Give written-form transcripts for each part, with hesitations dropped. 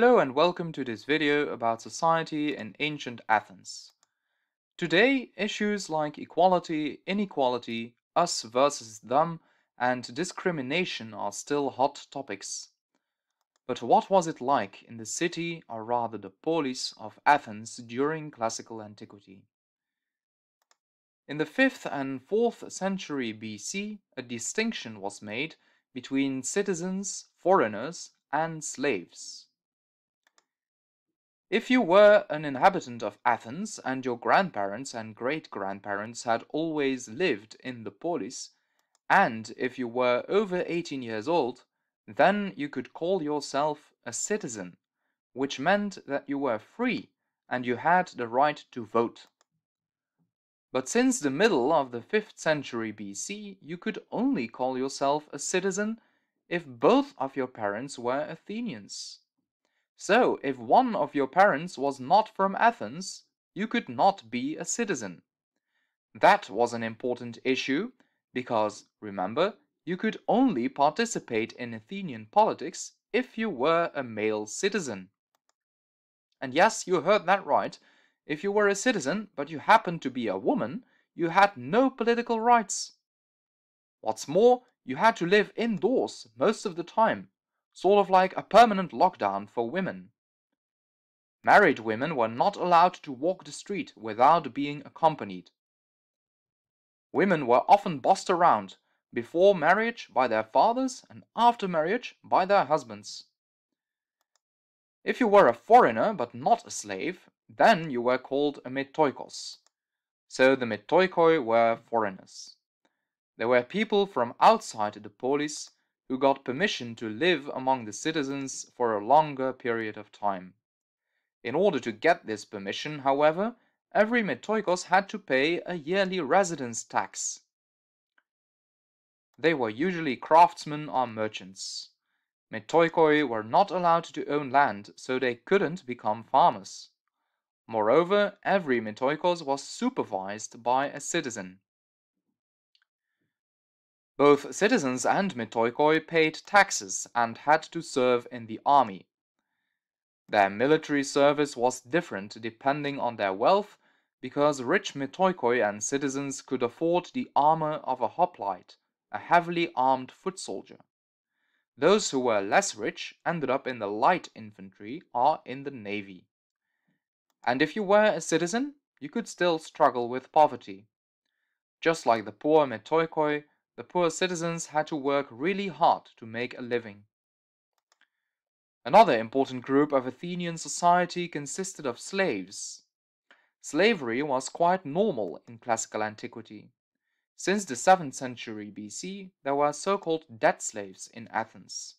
Hello and welcome to this video about society in ancient Athens. Today, issues like equality, inequality, us versus them, and discrimination are still hot topics. But what was it like in the city, or rather the polis, of Athens during classical antiquity? In the 5th and 4th century BC, a distinction was made between citizens, foreigners, and slaves. If you were an inhabitant of Athens and your grandparents and great-grandparents had always lived in the polis, and if you were over 18 years old, then you could call yourself a citizen, which meant that you were free and you had the right to vote. But since the middle of the 5th century BC, you could only call yourself a citizen if both of your parents were Athenians. So, if one of your parents was not from Athens, you could not be a citizen. That was an important issue because, remember, you could only participate in Athenian politics if you were a male citizen. And yes, you heard that right. If you were a citizen, but you happened to be a woman, you had no political rights. What's more, you had to live indoors most of the time, sort of like a permanent lockdown for women. Married women were not allowed to walk the street without being accompanied. Women were often bossed around, before marriage by their fathers and after marriage by their husbands. If you were a foreigner but not a slave, then you were called a metoikos. So the metoikoi were foreigners. They were people from outside the polis who got permission to live among the citizens for a longer period of time. In order to get this permission, however, every metoikos had to pay a yearly residence tax. They were usually craftsmen or merchants. Metoikoi were not allowed to own land, so they couldn't become farmers. Moreover, every metoikos was supervised by a citizen. Both citizens and metoikoi paid taxes and had to serve in the army. Their military service was different depending on their wealth, because rich metoikoi and citizens could afford the armor of a hoplite, a heavily armed foot soldier. Those who were less rich ended up in the light infantry or in the navy. And if you were a citizen, you could still struggle with poverty. Just like the poor metoikoi, the poor citizens had to work really hard to make a living. Another important group of Athenian society consisted of slaves. Slavery was quite normal in classical antiquity. Since the 7th century BC, there were so-called debt slaves in Athens.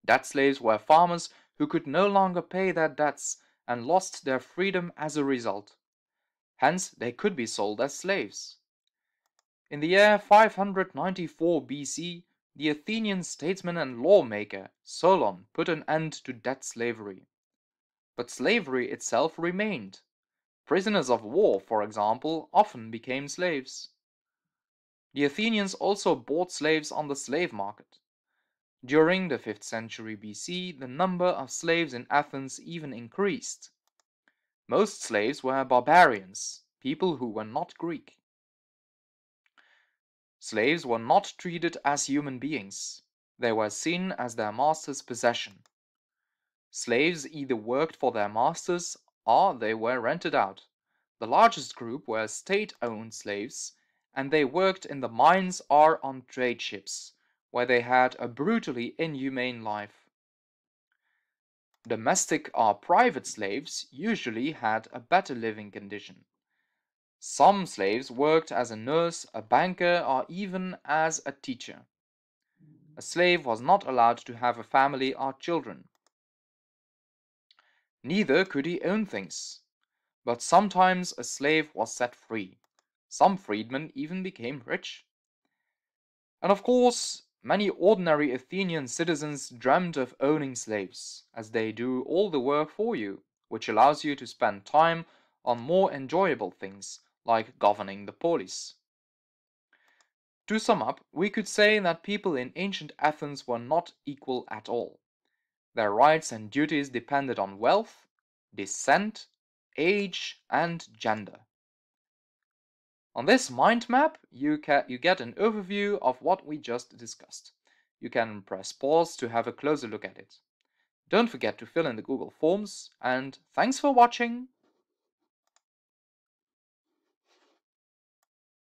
Debt slaves were farmers who could no longer pay their debts and lost their freedom as a result. Hence, they could be sold as slaves. In the year 594 BC, the Athenian statesman and lawmaker Solon put an end to debt slavery. But slavery itself remained. Prisoners of war, for example, often became slaves. The Athenians also bought slaves on the slave market. During the 5th century BC, the number of slaves in Athens even increased. Most slaves were barbarians, people who were not Greek. Slaves were not treated as human beings. They were seen as their master's possession. Slaves either worked for their masters or they were rented out. The largest group were state-owned slaves, and they worked in the mines or on trade ships, where they had a brutally inhumane life. Domestic or private slaves usually had a better living condition. Some slaves worked as a nurse, a banker, or even as a teacher. A slave was not allowed to have a family or children. Neither could he own things. But sometimes a slave was set free. Some freedmen even became rich. And of course, many ordinary Athenian citizens dreamt of owning slaves, as they do all the work for you, which allows you to spend time on more enjoyable things, like governing the polis. To sum up, we could say that people in ancient Athens were not equal at all. Their rights and duties depended on wealth, descent, age, and gender. On this mind map, you get an overview of what we just discussed. You can press pause to have a closer look at it. Don't forget to fill in the Google Forms, and thanks for watching!